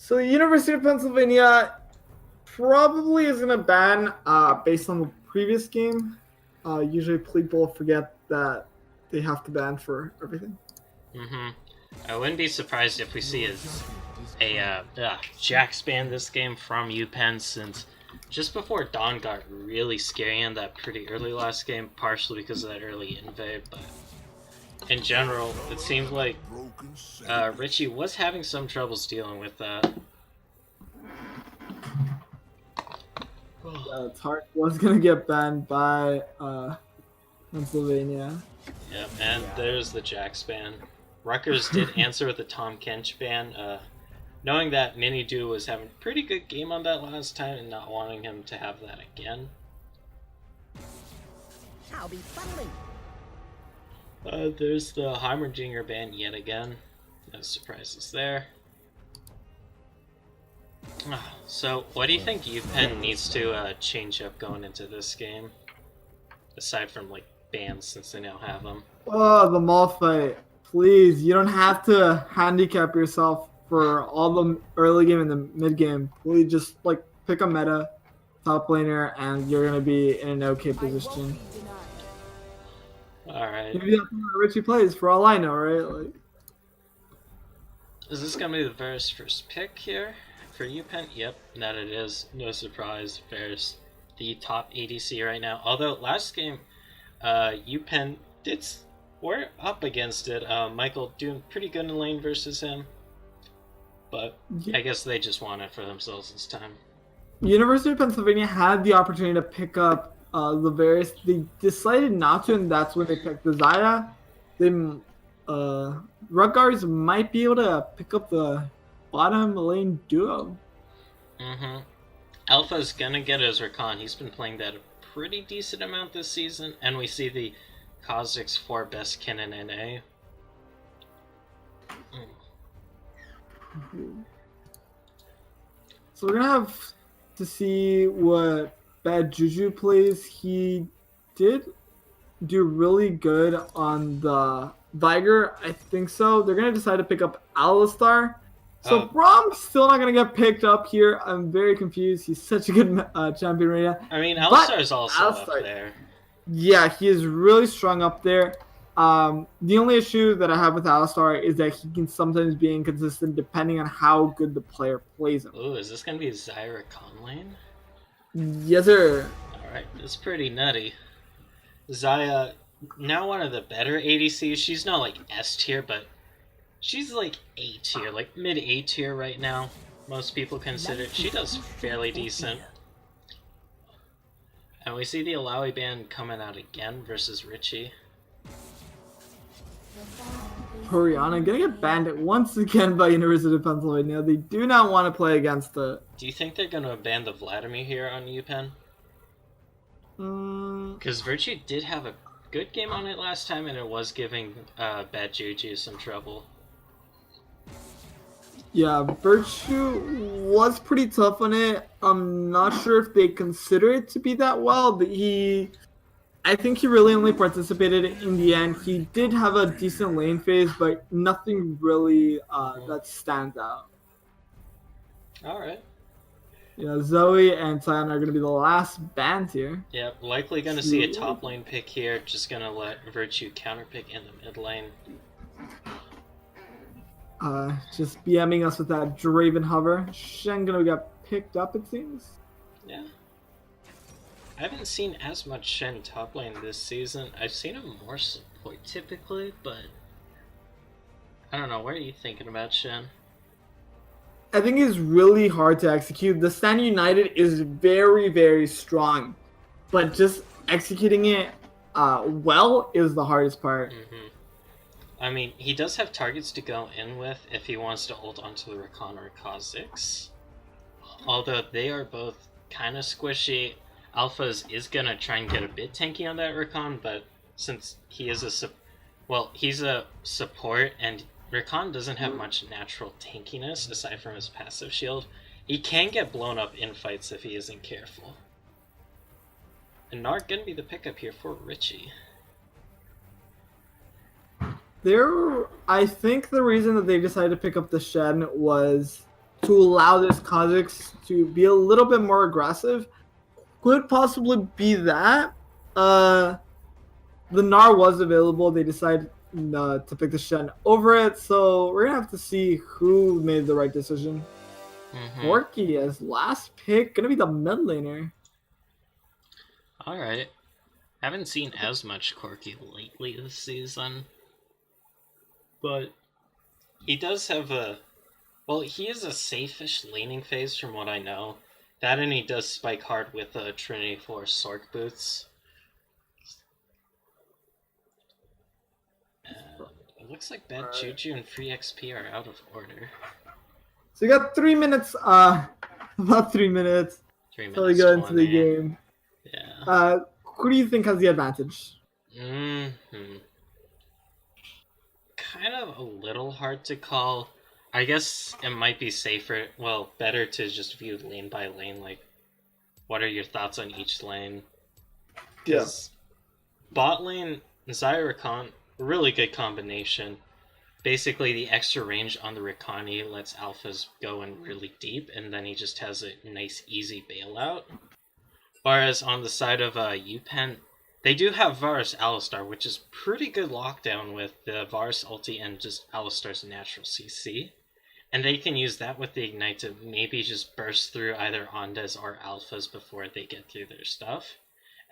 So the University of Pennsylvania probably is going to ban, based on the previous game. Usually people forget that they have to ban for everything. I wouldn't be surprised if we see a Jax ban this game from UPenn, since just before Dawn got really scary in that pretty early last game, partially because of that early invade, but in general, it seemed like Richie was having some troubles dealing with that. Tart was going to get banned by Pennsylvania. Yep, and there's the Jax ban. Rutgers did answer with the Tom Kench ban, knowing that Mini Do was having a pretty good game on that last time and not wanting him to have that again. I'll be funneling. There's the Heimerdinger ban yet again. No surprises there. So, what do you think UPenn needs to change up going into this game? Aside from, like, bans, since they now have them. Oh, the mall fight. Please, you don't have to handicap yourself for all the early game and the mid game. Please just, like, pick a meta, top laner, and you're going to be in an okay position. Alright. Maybe that's what Richie plays, for all I know, right? Like, is this going to be the Varus first pick here for UPenn? Yep, that it is. No surprise. Varus, the top ADC right now. Although, last game, UPenn we're up against it. Michael doing pretty good in lane versus him. But I guess they just want it for themselves this time. University of Pennsylvania had the opportunity to pick up the Varus. They decided not to, and that's when they picked the Zaya. Rutgers might be able to pick up the bottom lane duo. Alpha's gonna get his Rakan. He's been playing that a pretty decent amount this season, and we see the Kha'Zix 4 best kin in NA. So we're gonna have to see what Bad Juju plays. He did do really good on the Viger, I think so. They're gonna decide to pick up Alistar. So Brom's still not gonna get picked up here. I'm very confused. He's such a good champion right now. I mean, Alistar's also up there. Yeah, he is really strong up there. The only issue that I have with Alistar is that he can sometimes be inconsistent depending on how good the player plays him. Ooh, is this gonna be Zyra Con lane? Yes, sir. Alright, that's pretty nutty. Zaya, now one of the better ADCs. She's not like S tier, but she's like A tier, like mid A tier right now. Most people consider she does fairly decent. And we see the Alawi ban coming out again versus Richie. Oriana gonna get banned once again by University of Pennsylvania. They do not want to play against it. Do you think they're gonna ban the Vladimir here on UPenn? Because Virtue did have a good game on it last time, and it was giving Bad Juju some trouble. Yeah, Virtue was pretty tough on it. I'm not sure if they consider it to be that well, but I think he really only participated in the end. He did have a decent lane phase, but nothing really that stands out. Alright. Yeah, Zoe and Sion are going to be the last bans here. Yep, likely going to see a top lane pick here. Just going to let Virtue counter pick in the mid lane. Just BMing us with that Draven hover. Shen going to get picked up, it seems. Yeah. I haven't seen as much Shen top lane this season. I've seen him more support typically, but I don't know. What are you thinking about Shen? I think it's really hard to execute. The Stand United is very, very strong, but just executing it well is the hardest part. I mean, he does have targets to go in with if he wants to hold onto the Rakan or Kha'Zix. Although they are both kind of squishy. Alphas is going to try and get a bit tanky on that Rakan, but since he is he's a support, and Rakan doesn't have much natural tankiness aside from his passive shield, he can get blown up in fights if he isn't careful. And Nart going to be the pickup here for Richie. I think the reason that they decided to pick up the Shen was to allow this Kazakhs to be a little bit more aggressive could possibly be that. The Gnar was available. They decided to pick the Shen over it, so we're gonna have to see who made the right decision. Corky as last pick, gonna be the mid laner. All right. Haven't seen as much Corky lately this season, but he does have a. Well, he is a safe-ish laning phase from what I know. That and he does spike hard with Trinity Force Sork boots. It looks like Bad Juju and Free XP are out of order. So you got 3 minutes, about 3 minutes. 3 minutes. Till we go into the game. Yeah. Who do you think has the advantage? Kind of a little hard to call. I guess it might be safer, well, better to just view lane by lane, like, what are your thoughts on each lane? Because bot lane, Zyra Rakan, really good combination. Basically, the extra range on the Rakani lets alphas go in really deep, and then he just has a nice, easy bailout. Whereas on the side of UPenn, they do have Varus Alistar, which is pretty good lockdown with the Varus ulti and just Alistar's natural CC. And they can use that with the Ignite to maybe just burst through either Ondes or Alphas before they get through their stuff.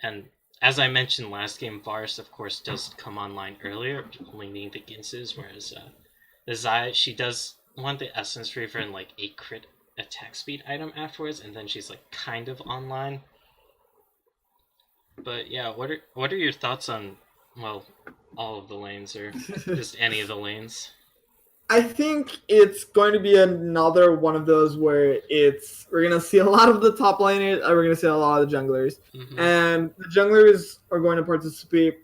And as I mentioned last game, Varus, of course, does come online earlier, only need the Ginses, whereas the Xayah, she does want the Essence Reaver and like a crit attack speed item afterwards, and then she's like kind of online. But yeah, what are your thoughts on, well, all of the lanes, or just any of the lanes? I think it's going to be another one of those where we're gonna see a lot of the top laners, and we're gonna see a lot of the junglers, and the junglers are going to participate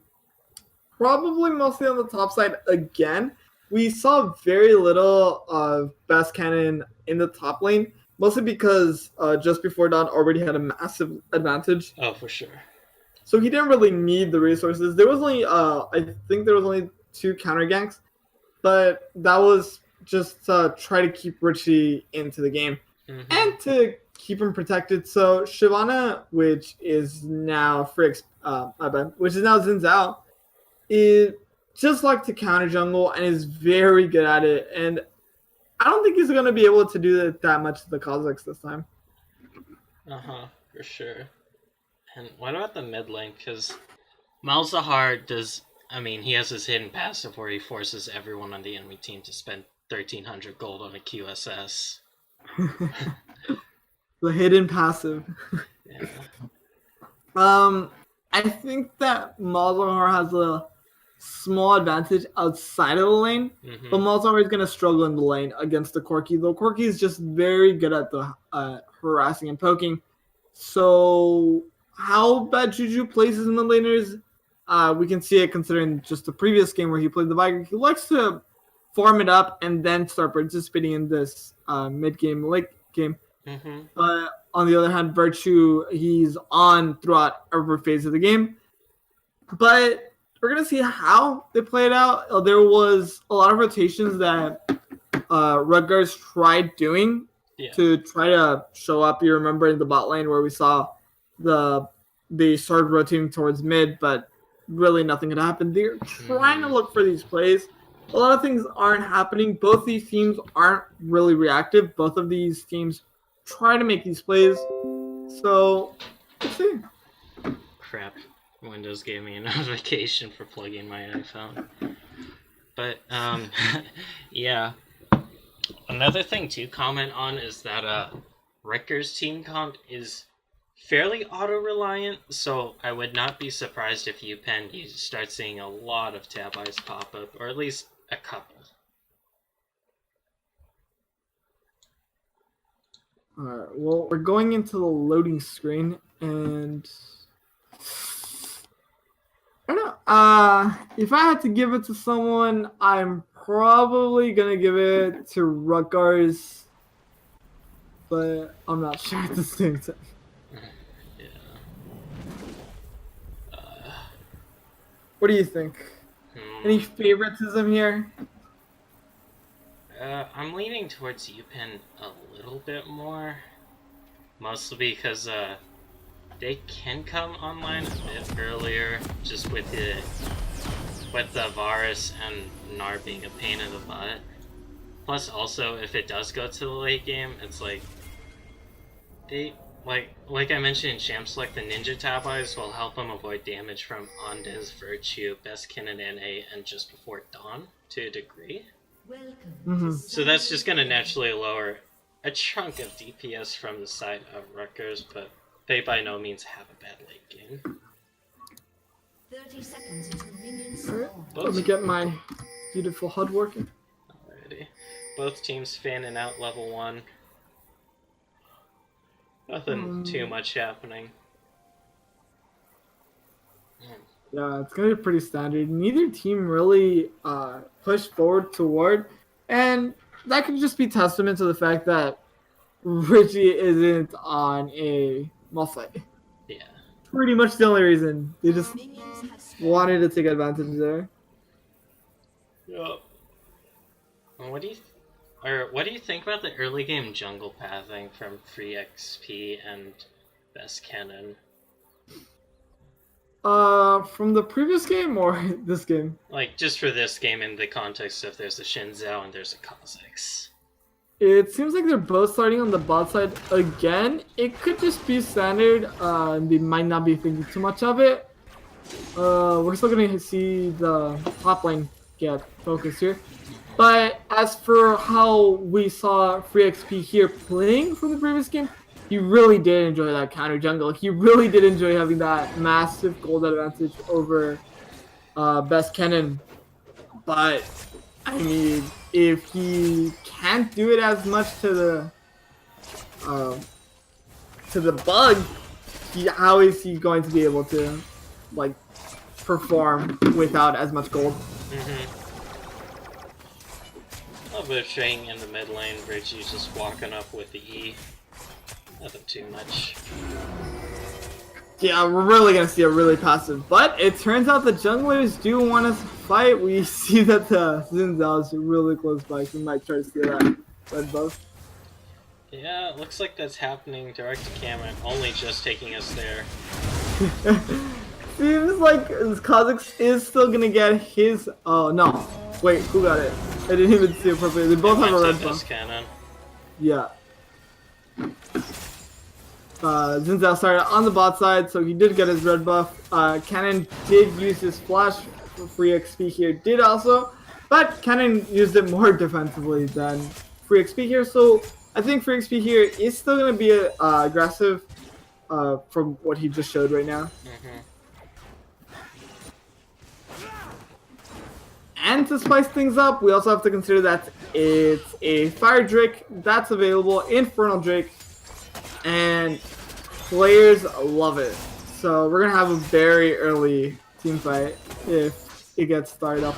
probably mostly on the top side again. We saw very little of Best Cannon in the top lane, mostly because just before dawn already had a massive advantage. Oh, for sure. So he didn't really need the resources. There was only I think there was only 2 counter ganks. But that was just to try to keep Richie into the game and to keep him protected. So Shyvana, which is now which is now Xin Zhao, is just like to counter jungle and is very good at it. And I don't think he's going to be able to do that much to the Kazakhs this time. For sure. And what about the mid lane? Because Malzahar does. I mean, he has his hidden passive where he forces everyone on the enemy team to spend 1,300 gold on a QSS. The hidden passive. Yeah. I think that Malzahar has a small advantage outside of the lane, but Malzahar is going to struggle in the lane against the Corky. Though Corky is just very good at the harassing and poking. So how Bad Juju plays his mid laners, we can see it considering just the previous game where he played the Viger. He likes to farm it up and then start participating in this mid-game, late game. But on the other hand, Virtue, he's on throughout every phase of the game. But we're going to see how they play it out. There was a lot of rotations that Rutgers tried doing to try to show up. You remember in the bot lane where we saw they started rotating towards mid, but really nothing had happened. They're trying to look for these plays. A lot of things aren't happening. Both these teams aren't really reactive. Both of these teams try to make these plays. So, let's see. Crap. Windows gave me a notification for plugging my iPhone. But, yeah. Another thing to comment on is that Rutgers team comp is fairly auto-reliant, so I would not be surprised if UPenn you start seeing a lot of tab eyes pop up, or at least a couple. Alright, well, we're going into the loading screen, and I don't know. If I had to give it to someone, I'm probably gonna give it to Rutgers, but I'm not sure at the same time. What do you think? Any favoritism here? I'm leaning towards UPenn a little bit more. Mostly because they can come online a bit earlier, just with the Varus and Gnar being a pain in the butt. Plus, also, if it does go to the late game, it's like they like I mentioned in Champ Select, the Ninja Tabis will help them avoid damage from Ondes, Virtue, Bestkin, and NA, and just before Dawn to a degree. So that's just gonna naturally lower a chunk of DPS from the side of Rutgers, but they by no means have a bad late game. 30 seconds until minions Alright, spawn. let me get my beautiful HUD working. Alrighty. Both teams fanning out level 1. Nothing too much happening. Yeah, it's gonna be pretty standard. Neither team really pushed forward toward, and that could just be testament to the fact that Richie isn't on a multi. Yeah. Pretty much the only reason. They just Minions have spawned. wanted to take advantage there. Yep. What do you think about the early game jungle pathing from Free XP and Best Cannon? From the previous game or this game? Like, just for this game in the context of there's a Shinzao and there's a Kha'Zix. It seems like they're both starting on the bot side again. It could just be standard. They might not be thinking too much of it. We're still gonna see the top lane get focused here. But as for how we saw Free XP here playing from the previous game, he really did enjoy that counter jungle. He really did enjoy having that massive gold advantage over Best Cannon. But I mean, if he can't do it as much to the bug, how is he going to be able to like perform without as much gold? A little bit of trading in the mid lane. Richie's just walking up with the E. Nothing too much. Yeah, we're really gonna see a really passive. But it turns out the junglers do want us to fight. We see that the Zinzao is really close by. So we might try to steal that red buff. Yeah, it looks like that's happening direct to camera, only just taking us there. Seems like Kha'Zix is still gonna get his. Oh no! Wait, who got it? I didn't even see it properly. They both have a red buff. Cannon. Yeah. Zinzao started on the bot side, so he did get his red buff. Cannon did use his flash for Free XP here, did also, but Cannon used it more defensively than Free XP here, so I think Free XP here is still going to be aggressive from what he just showed right now. And to spice things up, we also have to consider that it's a Fire Drake that's available, Infernal Drake, and players love it. So we're going to have a very early team fight if it gets started up.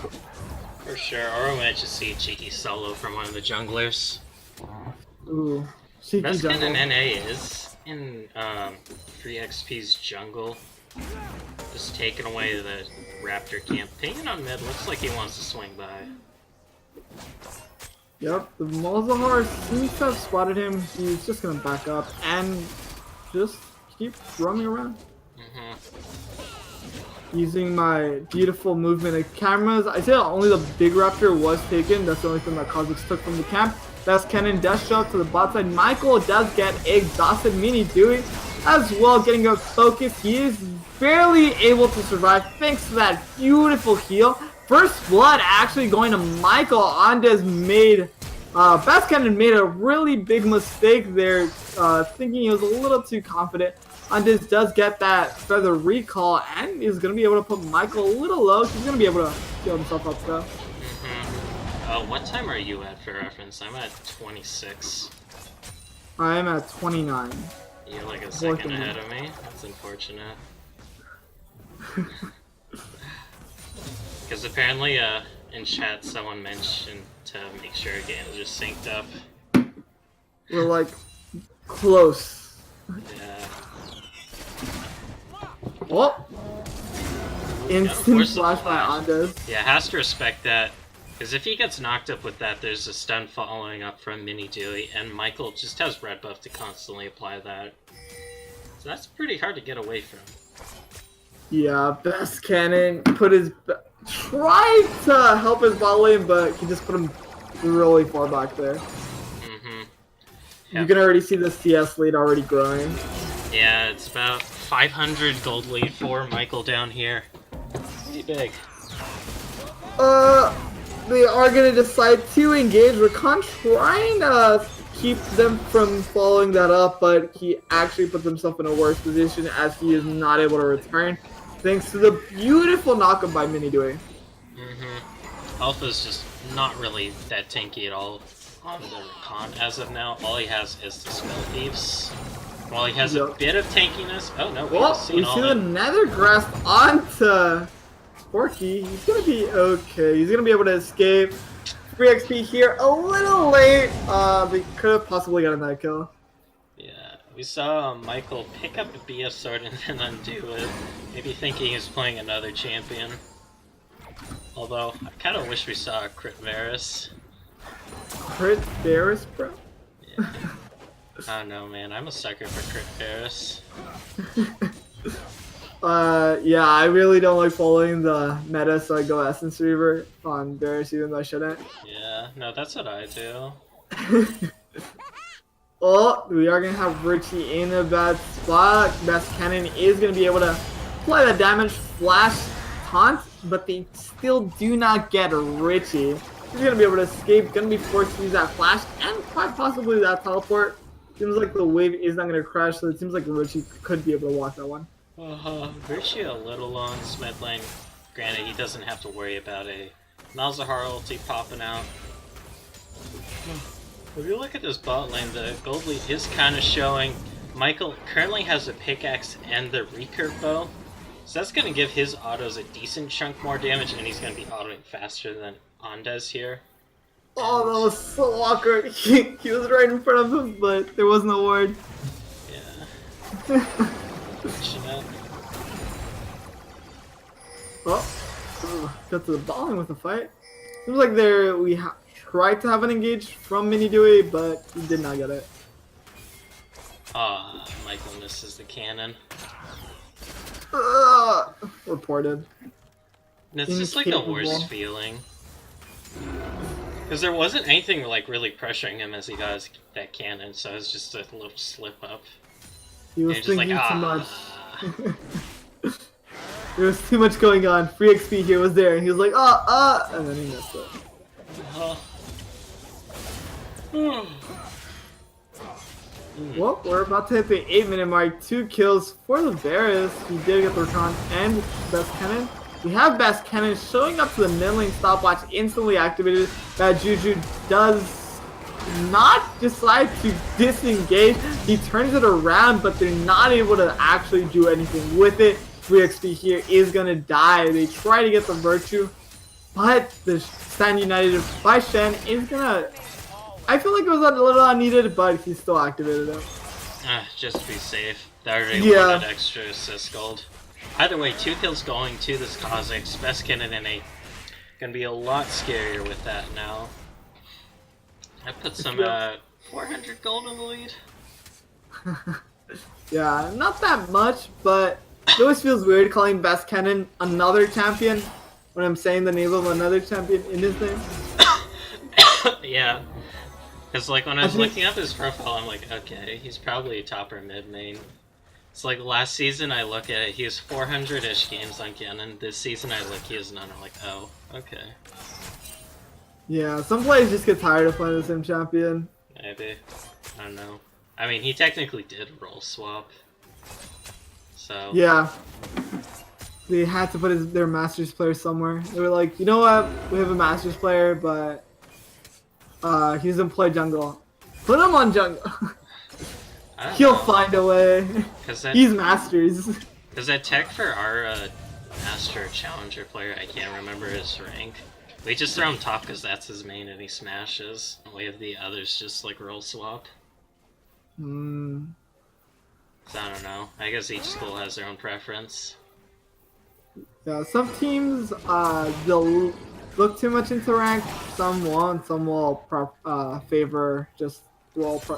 For sure, or we might just see a cheeky solo from one of the junglers. Ooh, cheeky Best jungle. Cannon NA is in Free XP's jungle. Just taking away the Raptor camp. Pinging on mid, looks like he wants to swing by. Yep, the Malzahar seems to have spotted him. He's just gonna back up and just keep roaming around. Using my beautiful movement of cameras. I say only the big Raptor was taken. That's the only thing that Kha'Zix took from the camp. Best Cannon does show up to the bot side. Michael does get exhausted. Mini Dewey as well getting a focus. He is barely able to survive thanks to that beautiful heal. First blood actually going to Michael. Andes made, Best Cannon made a really big mistake there, thinking he was a little too confident. Andes does get that feather recall and is going to be able to put Michael a little low. He's going to be able to heal himself up though. What time are you at for reference? I'm at 26. I am at 29. You're like a second ahead of me? That's unfortunate. Because apparently, in chat, someone mentioned to make sure games are synced up. We're like close. Yeah. Oh! Instant Where's the flash by Andes. Yeah, has to respect that. Because if he gets knocked up with that, there's a stun following up from Mini Dewey, and Michael just has red buff to constantly apply that. So that's pretty hard to get away from. Yeah, Best Cannon put his tried to help his bot lane, but he just put him really far back there. Mm-hmm. You can already see the CS lead already growing. Yeah, it's about 500 gold lead for Michael down here. Pretty big. They are gonna decide to engage. Rakan trying to keep them from following that up, but he actually puts himself in a worse position as he is not able to return, thanks to the beautiful knockup by Mini Dewey. Mm-hmm. Alpha's just not really that tanky at all on the Rakan as of now. All he has is the Spell Thieves. While he has a bit of tankiness. Oh no, Well, we see the Nether Grasp onto Porky. He's gonna be okay. He's gonna be able to escape. Free XP here, a little late. They could have possibly gotten that kill. Yeah, we saw Michael pick up a BF sword and then undo it. Maybe thinking he was playing another champion. Although, I kind of wish we saw a Crit Varus. Crit Varus, bro? Yeah. I don't know, man. I'm a sucker for Crit Varus. Yeah, I really don't like following the meta, so I go Essence Reaver on Varus even though I shouldn't. Yeah, no, that's what I do. Oh, we are going to have Richie in a bad spot. Best Cannon is going to be able to apply that damage, flash, taunt, but they still do not get Richie. He's going to be able to escape, going to be forced to use that flash, and quite possibly that teleport. Seems like the wave is not going to crash, so it seems like Richie could be able to walk that one. Richie a little low in this mid lane. Granted, he doesn't have to worry about a Malzahar ulti popping out. If you look at this bot lane, the gold lead is kind of showing. Michael currently has a pickaxe and the recurve bow, so that's going to give his autos a decent chunk more damage, and he's going to be autoing faster than Andes here. Oh, that was so awkward. He was right in front of him, but there was no ward. Yeah. Oh, got to the bottom with the fight. Seems like we tried to have an engage from Mini Dewey, but he did not get it. Michael misses the cannon. Reported. And it's just like the worst feeling. Because there wasn't anything like really pressuring him as he got that cannon, so it was just a little slip up. He was thinking like, too much. There was too much going on. Free XP here was there, and he was like, and then he missed it. Well, we're about to hit the 8-minute mark. 2 kills for the Varus. He did get the Rakan and Best Cannon. We have Best Cannon showing up to the mid lane stopwatch, instantly activated. That Juju does not decide to disengage. He turns it around, but they're not able to actually do anything with it. 3 XP here is gonna die. They try to get the Virtue, but the Stand United by Shen is gonna... I feel like it was a little unneeded, but he still activated it. Just to be safe. They already wanted extra assist gold. Either way, 2 kills going to this Kha'Zix. Best Cannon in a... Gonna be a lot scarier with that now. I put some 400 gold in the lead. Yeah, not that much, but it always feels weird calling Best Cannon another champion when I'm saying the name of another champion in his name. Yeah. Because like when I was looking up his profile, I'm like, okay, he's probably top or mid main. It's like last season I look at it, he has 400-ish games on Ganon. This season I look, he has none. I'm like, oh, okay. Yeah, some players just get tired of playing the same champion. Maybe. I don't know. I mean, he technically did role swap. So... Yeah. They had to put their Masters player somewhere. They were like, you know what? We have a Masters player, but he doesn't play jungle. Put him on jungle. He'll find a way. He's Masters. Because that tech for our Master Challenger player, I can't remember his rank. We just throw him top because that's his main and he smashes. And we have the others just like role swap. So I don't know. I guess each school has their own preference. Yeah, some teams, they'll look too much into rank. Some won't. Some will favor just Mm-hmm.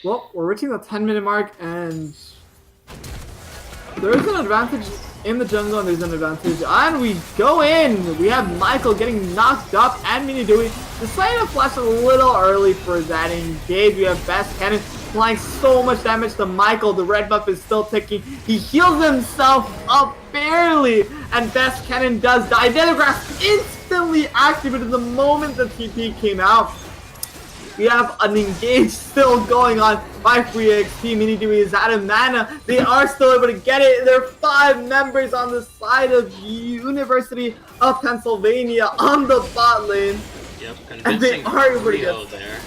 Well, we're reaching the 10-minute mark, and there is an advantage in the jungle, and there's an advantage. And we go in. We have Michael getting knocked up, and Minidui deciding to flash a little early for that engage. We have Best Cannon applying so much damage to Michael. The red buff is still ticking. He heals himself up barely, and Best Cannon does die. Telegraph instantly activated the moment the TP came out. We have an engage still going on by Free XP. Minidui is out of mana. They are still able to get it. There are 5 members on the side of the University of Pennsylvania on the bot lane. Yep, And they convincing are able to Rio get there.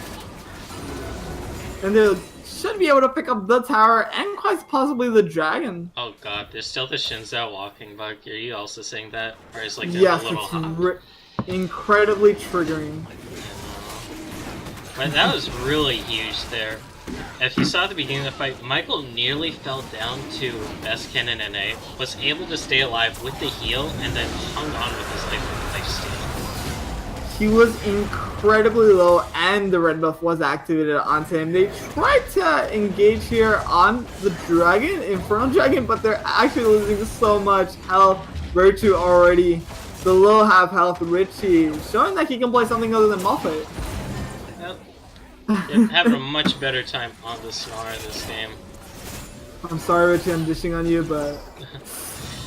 And they should be able to pick up the tower and quite possibly the dragon. Oh god, there's still the Shinzao walking bug. Are you also saying that? Or is like Yes, a little it's hop? incredibly triggering. But that was really huge there. If you saw at the beginning of the fight, Michael nearly fell down to Best Cannon and A, was able to stay alive with the heal, and then hung on with his life steal. He was incredibly low, and the red buff was activated onto him. They tried to engage here on the dragon, Infernal Dragon, but they're actually losing so much health. Virtue already below half health. Richie showing that he can play something other than Malphite. Yeah, having a much better time on the Snarl this game. I'm sorry, Richie, I'm dishing on you, but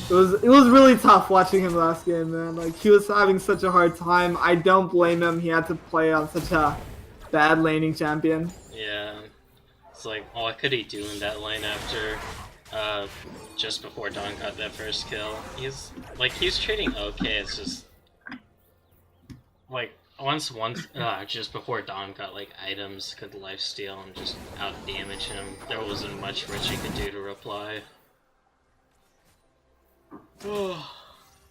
it was really tough watching him last game, man. Like, he was having such a hard time. I don't blame him. He had to play on such a bad laning champion. Yeah, it's like, what could he do in that lane after just before Dawn got that first kill? He's trading okay. It's just like once just before Dawn got like items, could lifesteal and just out damage him. There wasn't much Richie could do to reply.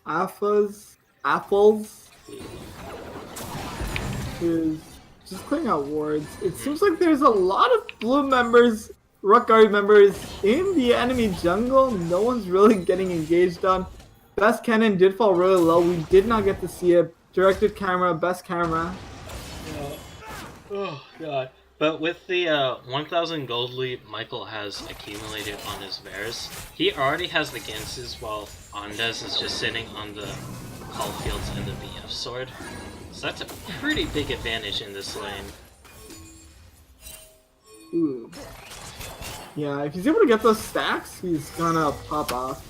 Apples is just clearing out wards. It seems like there's a lot of blue members, Rutgers members in the enemy jungle. No one's really getting engaged on. Best Cannon did fall really low. We did not get to see it. Directed camera, best camera. Oh god. But with the 1,000 gold lead Michael has accumulated on his Varus, he already has the Ganses while Andes is just sitting on the Caulfields and the BF sword. So that's a pretty big advantage in this lane. Ooh. Yeah, if he's able to get those stacks, he's gonna pop off.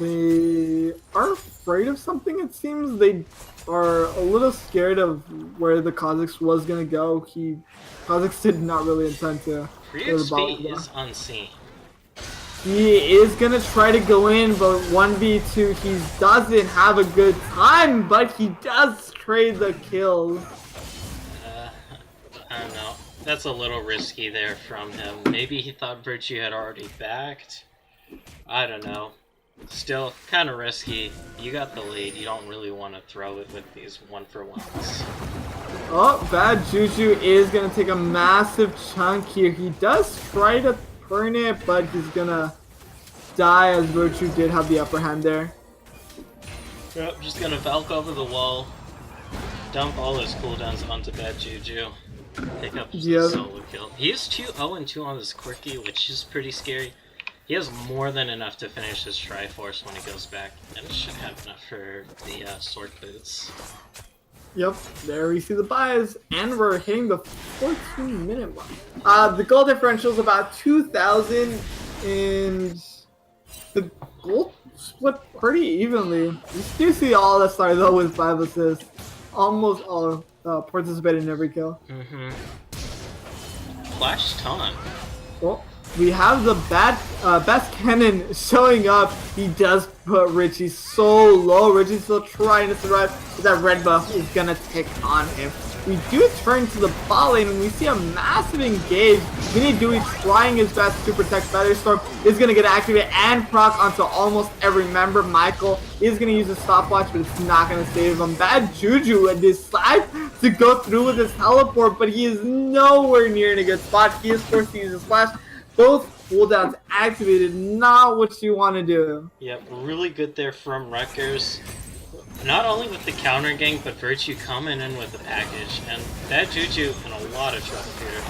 They are afraid of something, it seems. They are a little scared of where the Kha'Zix was gonna go. Kha'Zix did not really intend to go to the bottom. XP is unseen. He is gonna try to go in, but 1v2, he doesn't have a good time, but he does trade the kills. I don't know. That's a little risky there from him. Maybe he thought Virtue had already backed. I don't know. Still, kind of risky. You got the lead. You don't really want to throw it with these 1-for-1s. Oh, Bad Juju is going to take a massive chunk here. He does try to turn it, but he's going to die as Virtue did have the upper hand there. Yep, just going to Valk over the wall. Dump all his cooldowns onto Bad Juju. Pick up the solo kill. He is 2-0-2 on this Quirky, which is pretty scary. He has more than enough to finish his Triforce when he goes back, and should have enough for the Sword Boots. Yep, there we see the buys, and we're hitting the 14-minute mark. The goal differential is about 2,000, and the gold split pretty evenly. You do see all the stars though with 5 assists. Almost all participated in every kill. Flash Taunt. Well, we have the Best Cannon showing up. He does put Richie so low. Richie's still trying to survive, but that red buff is gonna tick on him. We do turn to the bot lane and we see a massive engage. Minidui trying his best to protect Featherstorm is gonna get activated and proc onto almost every member. Michael is gonna use a stopwatch, but it's not gonna save him. Bad Juju decides to go through with his teleport, but he is nowhere near in a good spot. He is forced to use his flash. Both cooldowns activated, not what you want to do. Yep, really good there from Rutgers. Not only with the counter gank, but Virtue coming in with the package, and Bad Juju in a lot of trouble here.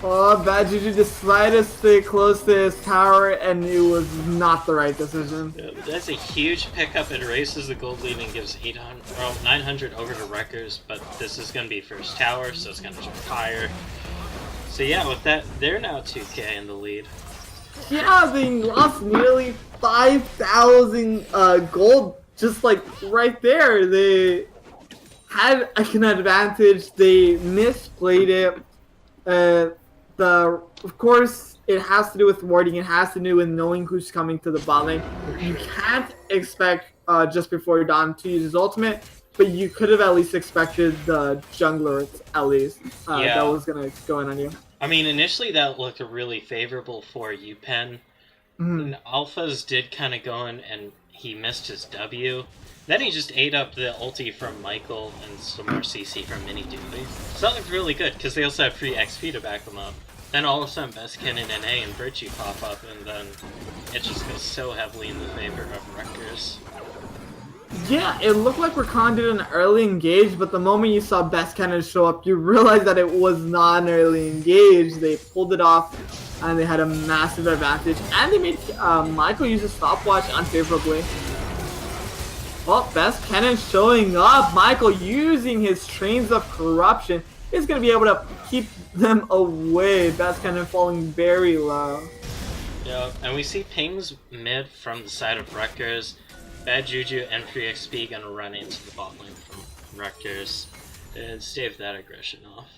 Oh, Bad Juju decided to stay close to his tower, and it was not the right decision. Yeah, that's a huge pickup. It raises the gold lead and gives 900 over to Rutgers, but this is going to be first tower, so it's going to jump higher. So yeah, with that, they're now 2k in the lead. Yeah, they lost nearly 5,000 gold just like right there. They had an advantage. They misplayed it. Of course, it has to do with warding. It has to do with knowing who's coming to the bot lane. You can't expect just before Dawn to use his ultimate, but you could have at least expected the jungler at least that was gonna go in on you. I mean, initially that looked really favorable for you, PENN. And Alphas did kind of go in, and he missed his W. Then he just ate up the ulti from Michael and some more CC from Mini Dooley. So that looked really good, because they also had free XP to back them up. Then all of a sudden, Best Ken and NA and Virtue pop up, and then it just goes so heavily in the favor of Rutgers. Yeah, it looked like Rakan did an early engage, but the moment you saw Best Cannon show up, you realized that it was not an early engage. They pulled it off, and they had a massive advantage. And they made Michael use a stopwatch unfavorably. Well, Best Cannon showing up. Michael using his trains of corruption is going to be able to keep them away. Best Cannon falling very low. Yeah, and we see pings mid from the side of Rutgers. Bad Juju and free XP gonna run into the bot lane from Rutgers and stave that aggression off.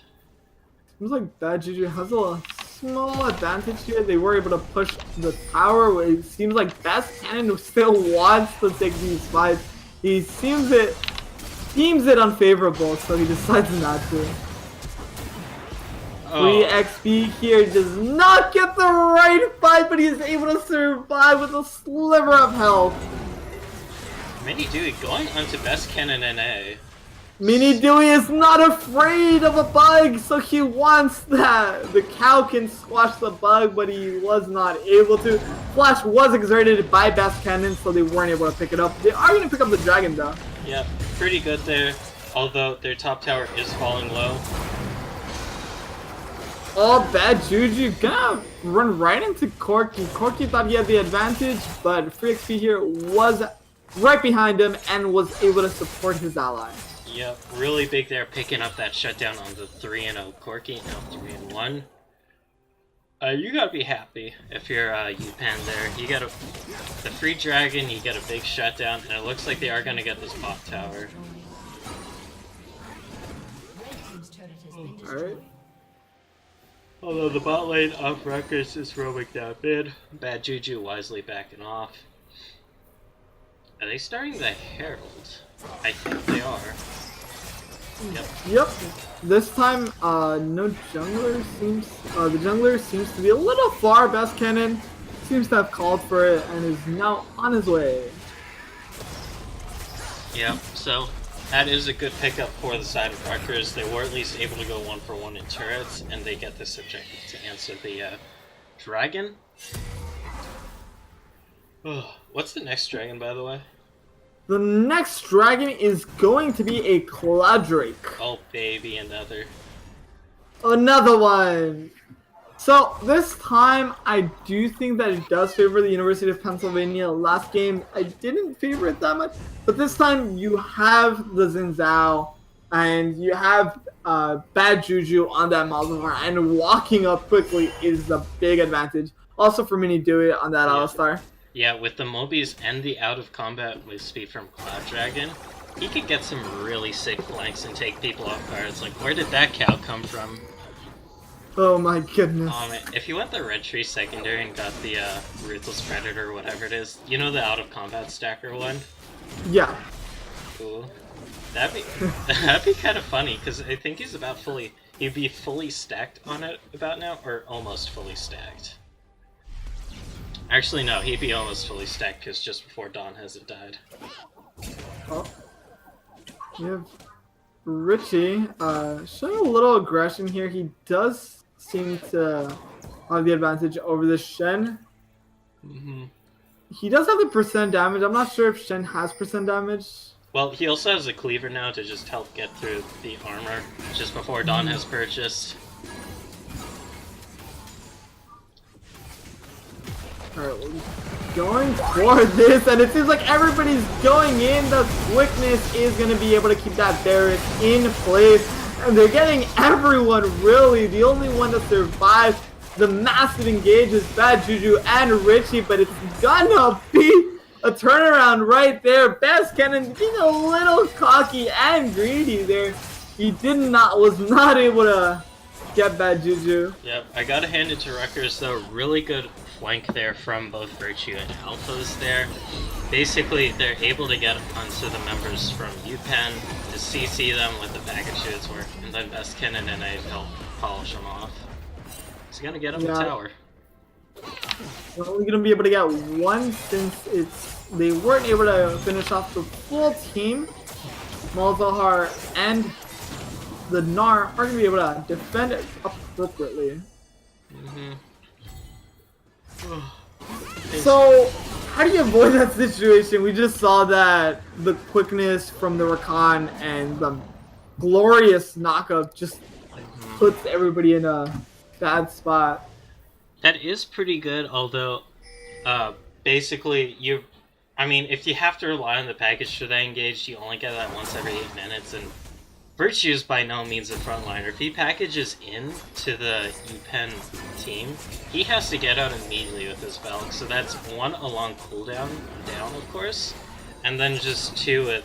Seems like Bad Juju has a small advantage here. They were able to push the tower. It seems like Best Cannon still wants to take these fights. He deems it unfavorable, so he decides not to. Free XP here does not get the right fight, but he is able to survive with a sliver of health. Mini Dewey going onto Best Ken and NA. Mini Dewey is not afraid of a bug, so he wants that. The cow can squash the bug, but he was not able to. Flash was exerted by Best Cannon, so they weren't able to pick it up. They are going to pick up the dragon, though. Yep, pretty good there, although their top tower is falling low. Oh, Bad Juju gonna run right into Corki. Corki thought he had the advantage, but Free XP here was right behind him and was able to support his ally. Yep, really big there, picking up that shutdown on the 3-0 Corki, now 3-1. You gotta be happy if you're UPenn there. You get the free dragon, you get a big shutdown, and it looks like they are gonna get this bot tower. Alright. Although the bot lane of Rutgers is roaming down mid, Bad Juju wisely backing off. Are they starting the Herald? I think they are. Yep. This time, no jungler seems. The jungler seems to be a little far. Best Cannon seems to have called for it and is now on his way. Yep. So that is a good pickup for the side of Rutgers. They were at least able to go 1-for-1 in turrets, and they get this objective to answer the dragon. What's the next dragon, by the way? The next dragon is going to be a Clouddrake. Oh, baby, another. Another one! So, this time, I do think that it does favor the University of Pennsylvania. Last game, I didn't favor it that much. But this time, you have the Xin Zhao, and you have Bad Juju on that Malzahar, and walking up quickly is the big advantage. Also for Mini Dewey on that Alistar. Yeah, with the Mobies and the out of combat with speed from Cloud Dragon, he could get some really sick flanks and take people off guard. It's like, where did that cow come from? Oh my goodness. Man, if you went the Red Tree secondary and got the Ruthless Predator or whatever it is, you know the out of combat stacker one? Yeah. Cool. That'd be kind of funny, because I think he'd be fully stacked on it about now, or almost fully stacked. Actually, no, he'd be almost fully stacked because just before Dawn hasn't died. Oh. You have Richie showing a little aggression here. He does seem to have the advantage over the Shen. Mm-hmm. He does have the percent damage. I'm not sure if Shen has percent damage. Well, he also has a cleaver now to just help get through the armor just before Dawn has purchased. Alright, we're going for this, and it seems like everybody's going in. The quickness is going to be able to keep that barrier in place, and they're getting everyone, really. The only one that survives the massive engage is Bad Juju and Richie, but it's gonna be a turnaround right there. Best Cannon being a little cocky and greedy there. He was not able to get Bad Juju. Yep, I gotta hand it to Rutgers though. Really good flank there from both Virtue and Alphas there. Basically, they're able to get onto the members from UPenn to CC them with the package shoots work, and then Best Cannon and I help polish them off. He's gonna get up the tower. We're only gonna be able to get one since they weren't able to finish off the full team. Malzahar and the Gnar are gonna be able to defend it appropriately. So, how do you avoid that situation? We just saw that the quickness from the Rakan and the glorious knockup just puts everybody in a bad spot. That is pretty good, although, basically, if you have to rely on the package for that engage, you only get that once every 8 minutes, and Virtue's by no means a frontliner. If he packages in to the UPenn team, he has to get out immediately with his Valk, so that's 1, a long cooldown down, of course, and then just 2,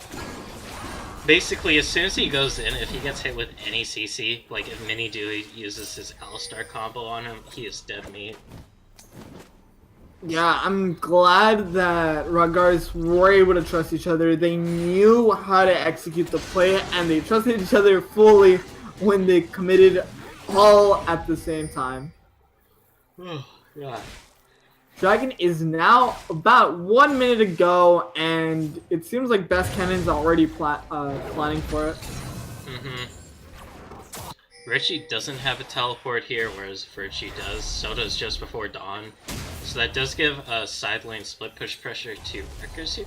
basically, as soon as he goes in, if he gets hit with any CC, like if Mini Dewey uses his Alistar combo on him, he is dead meat. Yeah, I'm glad that Rutgers were able to trust each other. They knew how to execute the play, and they trusted each other fully when they committed all at the same time. Oh, God. Dragon is now about 1 minute to go, and it seems like Best Cannon's already planning for it. Richie doesn't have a teleport here, whereas Virtue does. So does Just Before Dawn. So that does give a side lane split push pressure to Rutgers here.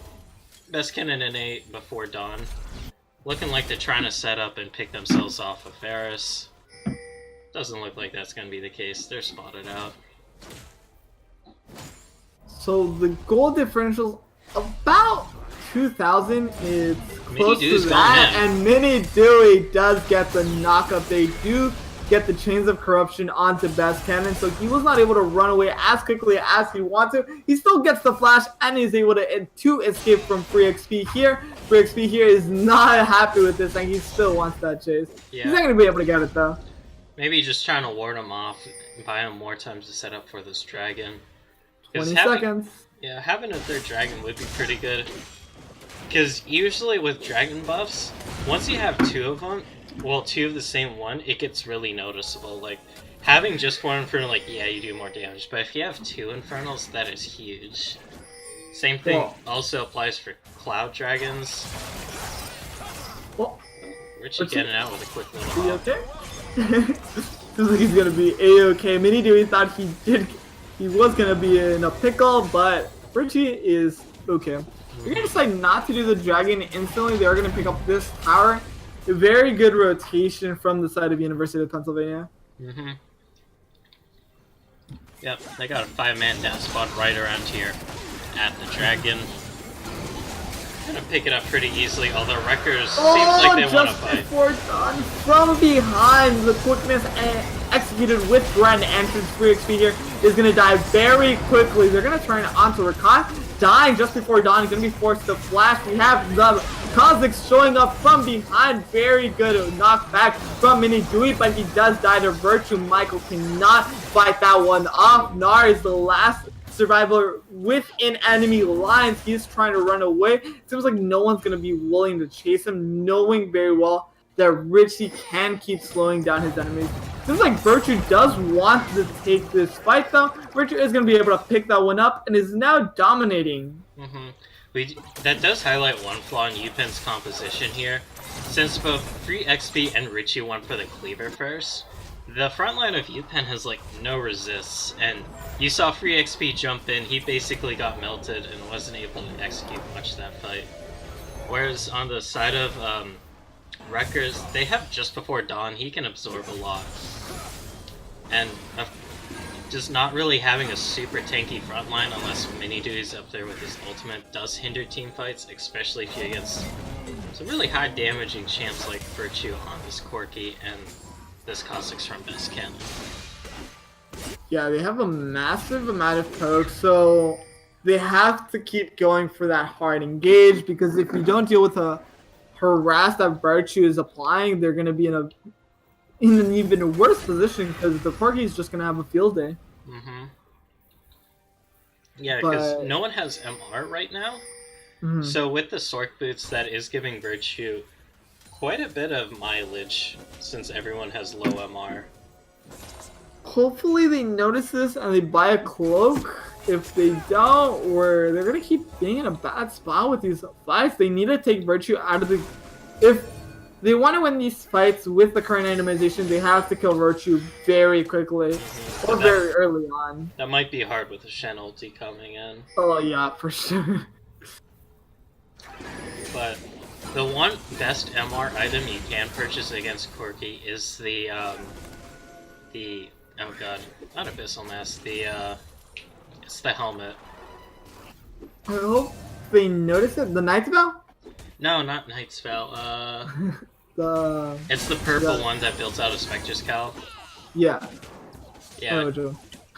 Best Cannon and 8 Before Dawn. Looking like they're trying to set up and pick themselves off of Ferris. Doesn't look like that's going to be the case. They're spotted out. So the goal differential's about 2,000. It's close to that, and Mini Dewey does get the knockup. They do get the Chains of Corruption onto Best Cannon, so he was not able to run away as quickly as he wanted to. He still gets the flash and is able to escape from Free XP here. Free XP here is not happy with this, and he still wants that chase. Yeah. He's not going to be able to get it though. Maybe just trying to ward him off, buy him more time to set up for this dragon. 20 seconds. Yeah, having a third dragon would be pretty good. Because usually with dragon buffs, once you have 2 of them, well, 2 of the same one, it gets really noticeable. Like, having just 1 Infernal, like, yeah, you do more damage. But if you have 2 Infernals, that is huge. Same thing also applies for Cloud Dragons. Oh, Richie getting out with a quick little hop. Okay? Seems like he's gonna be A-okay. Mini Dewey thought he was gonna be in a pickle, but Richie is okay. They're gonna decide not to do the dragon instantly. They are gonna pick up this tower. A very good rotation from the side of University of Pennsylvania. Yep, they got a 5-man down spot right around here at the dragon. Gonna pick it up pretty easily, although Rutgers seems like they want to fight. Before Dawn from behind, the quickness executed with Grand Entrance. Free XP here is gonna die very quickly. They're gonna turn it onto Rakan, dying just before Dawn. He's gonna be forced to flash. We have the Kha'Zix showing up from behind. Very good knockback from Mini Dewey, but he does die to Virtue. Michael cannot fight that one off. Gnar is the last survivor within enemy lines. He's trying to run away. It seems like no one's going to be willing to chase him, knowing very well that Richie can keep slowing down his enemies. Seems like Virtue does want to take this fight though. Virtue is going to be able to pick that one up and is now dominating. That does highlight one flaw in UPenn's composition here. Since both Free XP and Richie went for the cleaver first, The front line of UPenn has like no resists, and you saw Free XP jump in, he basically got melted and wasn't able to execute much that fight. Whereas on the side of Rutgers, they have Just Before Dawn, he can absorb a lot. And just not really having a super tanky front line unless Mini Duty's up there with his ultimate does hinder team fights, especially if you're against some really high damaging champs like Virtue on this Corki and this Kha'Zix from Best Cannon. Yeah, they have a massive amount of coke, so they have to keep going for that hard engage, because if you don't deal with a harass that Virtue is applying, they're going to be in an even worse position, because the Corki is just going to have a field day. Mm-hmm. Yeah, because no one has MR right now. Mm-hmm. So with the Sork boots, that is giving Virtue quite a bit of mileage, since everyone has low MR. Hopefully they notice this and they buy a cloak. If they don't, or they're going to keep being in a bad spot with these fights. They need to take Virtue out of the... If they want to win these fights with the current randomization, they have to kill Virtue very quickly. Or very early on. That might be hard with the Shen ulti coming in. Oh yeah, for sure. But the one best MR item you can purchase against Corki is the oh god, not Abyssal Mask, it's the helmet. I hope they notice it. The Night's Bell? No, not Knight's Vow. It's the purple one that builds out of Spectre's Cowl. Yeah. Yeah. Oh, Joe.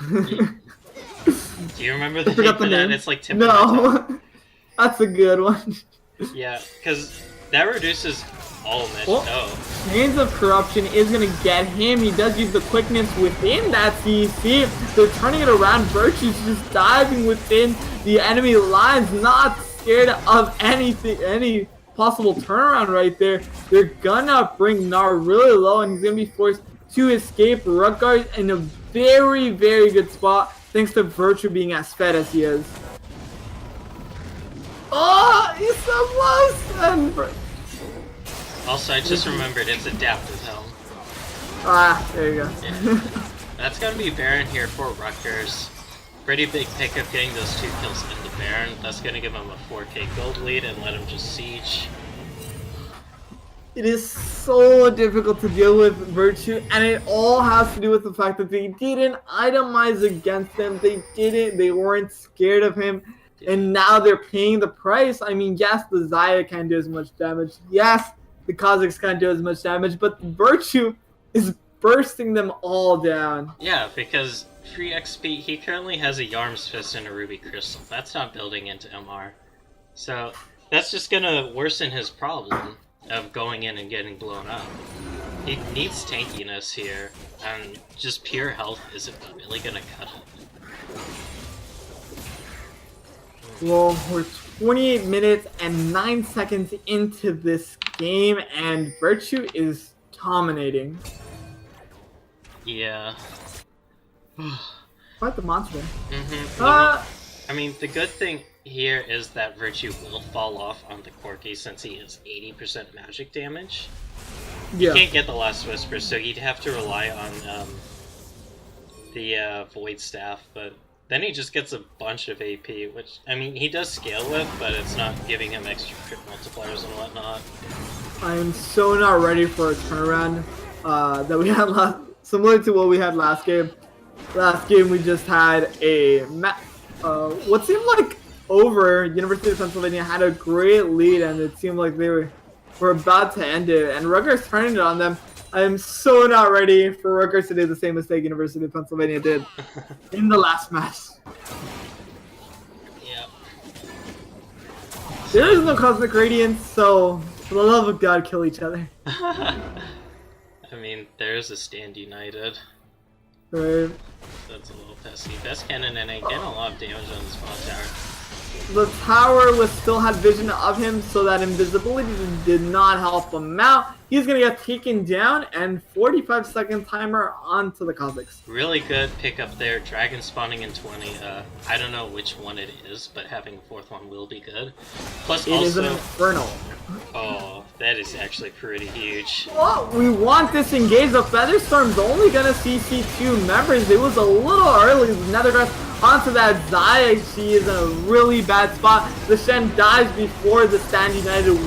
Do you remember the name for that? It's like tip of my tongue. No. That's a good one. Yeah, because that reduces all mesh. Oh. Chains of Corruption is going to get him. He does use the quickness within that CC. They're turning it around. Virtue's just diving within the enemy lines, not scared of anything, any possible turnaround right there. They're gonna bring Gnar really low, and he's gonna be forced to escape. Rutgers in a very, very good spot, thanks to Virtue being as fed as he is. Oh, he's so close! And Also, I just remembered it's adaptive helm. ah, there you go. Yeah. That's gonna be Baron here for Rutgers. Pretty big pickup getting those 2 kills into Baron. That's gonna give him a 4k gold lead and let him just siege. It is so difficult to deal with Virtue, and it all has to do with the fact that they didn't itemize against him. They weren't scared of him, and now they're paying the price. I mean, yes, the Xayah can't do as much damage. Yes, the Kha'Zix can't do as much damage, but Virtue is bursting them all down. Yeah, because Free XP, he currently has a Yarm's Fist and a Ruby Crystal. That's not building into MR. So, that's just gonna worsen his problem of going in and getting blown up. He needs tankiness here, and just pure health isn't really gonna cut it. Well, we're 28 minutes and 9 seconds into this game, and Virtue is dominating. Yeah. Quite the monster. I mean, the good thing here is that Virtue will fall off on the Corki since he is 80% magic damage. Yeah. He can't get the Last Whisper, so he'd have to rely on the Void Staff, but then he just gets a bunch of AP, which, I mean, he does scale with, but it's not giving him extra crit multipliers and whatnot. I am so not ready for a turnaround that we had similar to what we had last game. Last game we just had a what seemed like University of Pennsylvania had a great lead, and it seemed like they were about to end it, and Rutgers turned it on them. I am so not ready for Rutgers to do the same mistake University of Pennsylvania did in the last match. Yeah. There is no Cosmic Radiance, so for the love of God, kill each other. I mean, there's a Stand United. Right. That's a little pesky. Best Cannon and getting a lot of damage on the spot tower. the tower was still had vision of him, so that invisibility did not help him out. He's gonna get taken down, and 45-second timer onto the Kazakhs. Really good pickup there. Dragon spawning in 20. I don't know which one it is, but having a fourth one will be good. Plus, It also, is an Infernal. oh, that is actually pretty huge. Well, we want this engage. The Featherstorm's only gonna CC 2 members. It was a little early. Nethergrass onto that Zaya. She is in a really bad spot. The Shen dies before the Stand United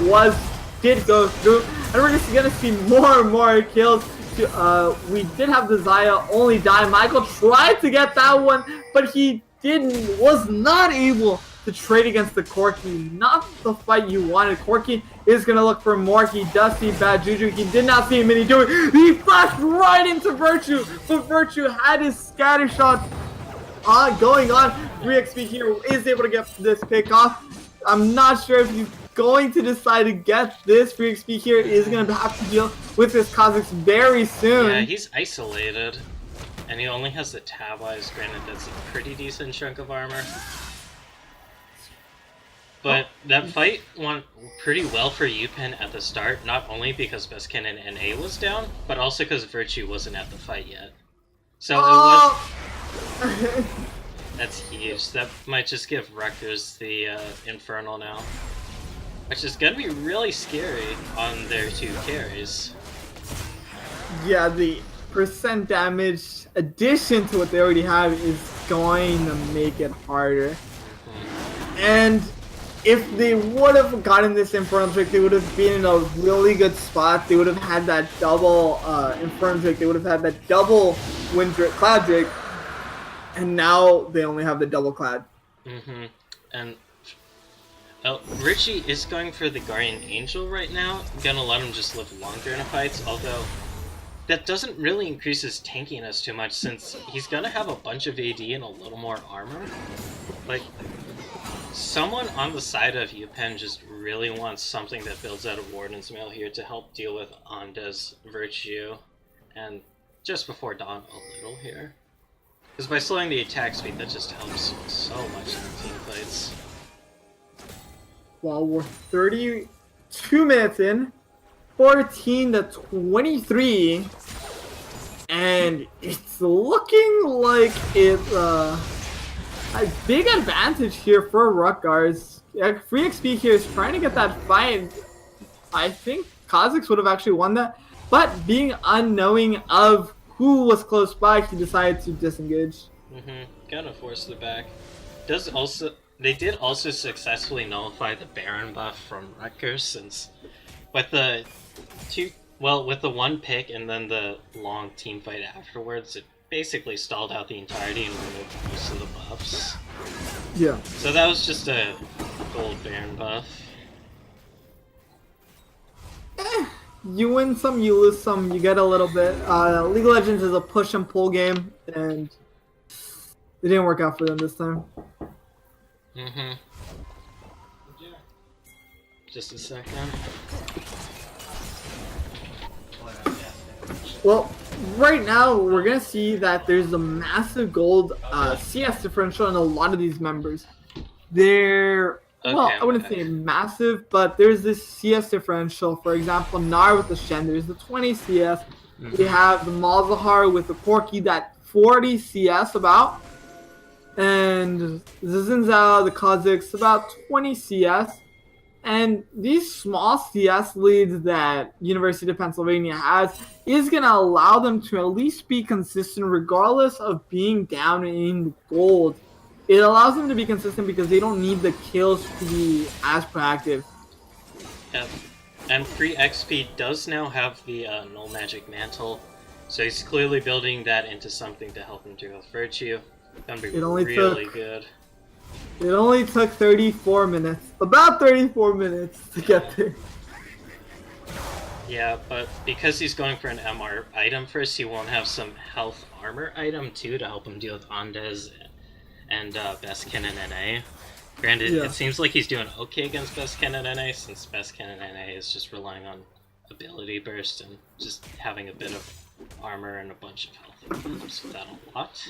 did go through. And we're just gonna see more and more kills. We did have the Zaya only die. Michael tried to get that one, but he was not able to trade against the Corki. Not the fight you wanted. Corki is gonna look for more. He does see Bad Juju. He did not see Mini do it. He flashed right into Virtue, but Virtue had his scatter shots going on. 3XP here is able to get this pick off. I'm not sure if he's going to decide to get this. 3XP here is going to have to deal with his Kazakhs very soon. Yeah, he's isolated. And he only has the Tab Eyes. Granted, that's a pretty decent chunk of armor. But that fight went pretty well for UPenn at the start, not only because Best Cannon NA was down, but also because Virtue wasn't at the fight yet. So it was... That's huge. That might just give Rutgers the Infernal now. Which is gonna be really scary on their 2 carries. Yeah, the percent damage addition to what they already have is going to make it harder. And if they would have gotten this Infernal trick, they would have been in a really good spot. They would have had that double Infernal trick. They would have had that double Cloud Drake. And now they only have the double Cloud. And Richie is going for the Guardian Angel right now. Gonna let him just live longer in the fights, although that doesn't really increase his tankiness too much since he's gonna have a bunch of AD and a little more armor. Like, someone on the side of UPenn just really wants something that builds out of Warden's Mail here to help deal with Anda's Virtue, and just before dawn a little here. Because by slowing the attack speed, that just helps so much in team fights. Well, we're 32 minutes in, 14 to 23, and it's looking like it's a big advantage here for Rutgers. Free XP here is trying to get that fight. I think Kazakhs would have actually won that, but being unknowing of who was close by, he decided to disengage. Gotta force it back. They did also successfully nullify the Baron buff from Rutgers, since with the with the 1 pick and then the long team fight afterwards, it basically stalled out the entirety and removed most of the buffs. Yeah. So that was just a gold Baron buff. You win some, you lose some, you get a little bit. League of Legends is a push and pull game, and it didn't work out for them this time. Just a second. Well, right now we're gonna see that there's a massive gold CS differential in a lot of these members. They're well, I wouldn't say massive, but there's this CS differential. For example, Nar with the Shen, there's the 20 CS. We have the Malzahar with the Corki, that 40 CS about. And Zizinzao, the Kazakhs, about 20 CS. And these small CS leads that University of Pennsylvania has is going to allow them to at least be consistent regardless of being down in gold. It allows them to be consistent because they don't need the kills to be as proactive. Yep. And Free XP does now have the Null Magic Mantle, so he's clearly building that into something to help him deal with Virtue. Gonna be really good. It only took 34 minutes, about 34 minutes to get there. Yeah, but because he's going for an MR item first, he won't have some health armor item too to help him deal with Andes and Best Cannon NA. Granted, It seems like he's doing okay against Best Cannon NA, since Best Cannon NA is just relying on ability burst and just having a bit of armor and a bunch of health improvements without a lot.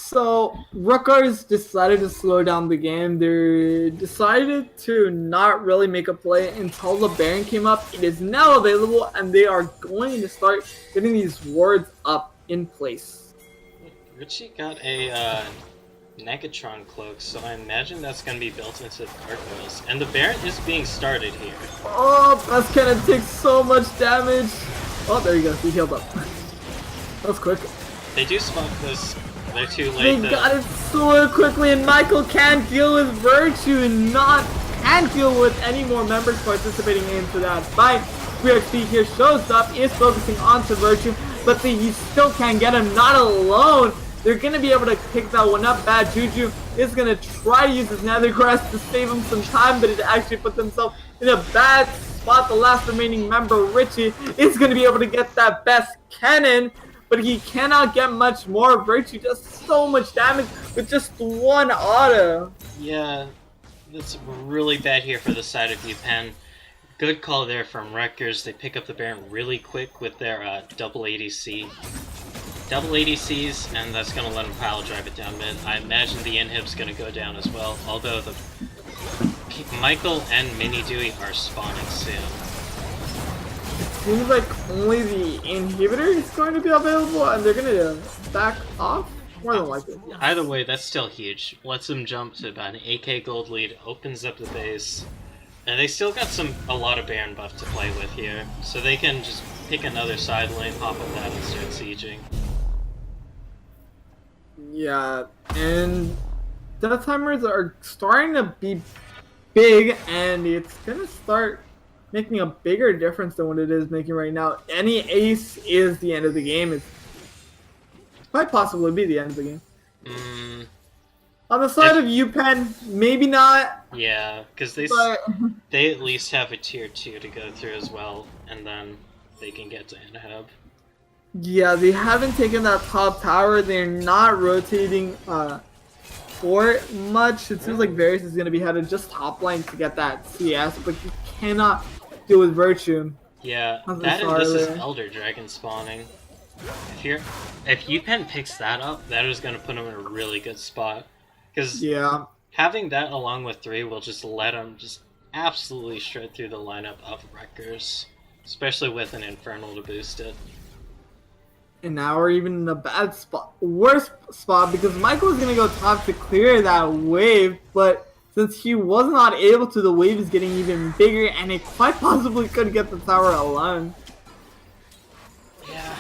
So Rutgers decided to slow down the game. They decided to not really make a play until the Baron came up. It is now available, and they are going to start getting these wards up in place. Richie got a Negatron cloak, so I imagine that's going to be built into gargoyles. And the Baron is being started here. Oh, that's gonna take so much damage. Oh, there you go. He healed up. That was quick. They do spot this. They're too late. They got it so quickly, and Michael can't deal with Virtue and can't deal with any more members participating into that fight. VOD here shows up, is focusing onto Virtue, but he still can't get him, not alone. They're going to be able to pick that one up. Bad Juju is going to try to use his Nether Crest to save him some time, but it actually puts himself in a bad spot. The last remaining member, Richie, is going to be able to get that best cannon, but he cannot get much more. Virtue does so much damage with just one auto. Yeah, that's really bad here for the side of PENN. Good call there from Rutgers. They pick up the Baron really quick with their double ADC. Double ADCs, and that's going to let him pile drive it down mid. I imagine the inhib's going to go down as well, although the Michael and Mini Dewey are spawning soon. Seems like only the inhibitor is going to be available, and they're going to back off? More than likely. Either way, that's still huge. Lets them jump to about an 8k gold lead, opens up the base, and they still got a lot of Baron buff to play with here, so they can just pick another side lane, hop up that, and start sieging. Yeah, and death timers are starting to be big, and it's gonna start making a bigger difference than what it is making right now. Any ace is the end of the game. It might possibly be the end of the game. On the side of UPenn, maybe not. Yeah, because they at least have a tier 2 to go through as well, and then they can get to Inhib. Yeah, they haven't taken that top tower. They're not rotating for it much. It seems like Varus is going to be headed just top lane to get that CS, but he cannot deal with Virtue. Yeah, that and this is Elder Dragon spawning. If UPenn picks that up, that is going to put him in a really good spot. Because having that along with 3 will just let him just absolutely shred through the lineup of Rutgers, especially with an Infernal to boost it. And now we're even in a bad spot, worse spot, because Michael is going to go top to clear that wave, but since he was not able to, the wave is getting even bigger, and it quite possibly could get the tower alone. Yeah.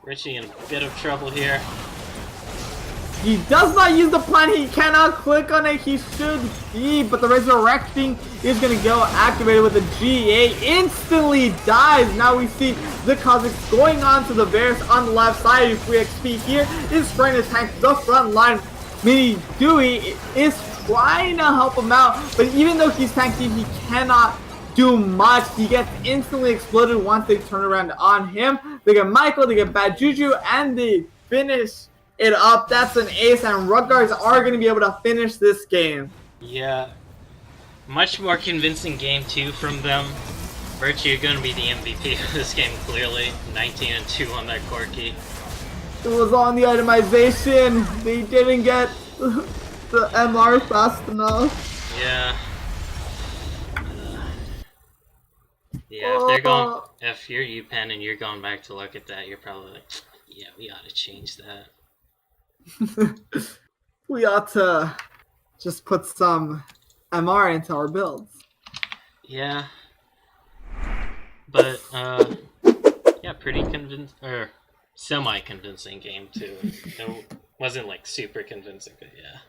Richie in a bit of trouble here. He does not use the plant, he cannot click on it, he should be, but the resurrecting is going to go activated with a GA, instantly dies. Now we see the Kazakhs going on to the Varus on the left side. If we XP here is trying to tank the front line. Mini Dewey is trying to help him out, but even though he's tanking, he cannot do much. He gets instantly exploded once they turn around on him. They get Michael, they get Bad Juju, and they finish it up. That's an ace, and Rutgers are going to be able to finish this game. Yeah, much more convincing game 2 from them. Virtue going to be the MVP of this game, clearly. 19-2 on that Corki. It was on the itemization. They didn't get the MR fast enough. Yeah. Yeah, if you're UPenn and you're going back to look at that, you're probably like, yeah, we ought to change that. We ought to just put some MR into our builds. Yeah. But, yeah, pretty semi-convincing game, too. It wasn't, like, super convincing, but yeah.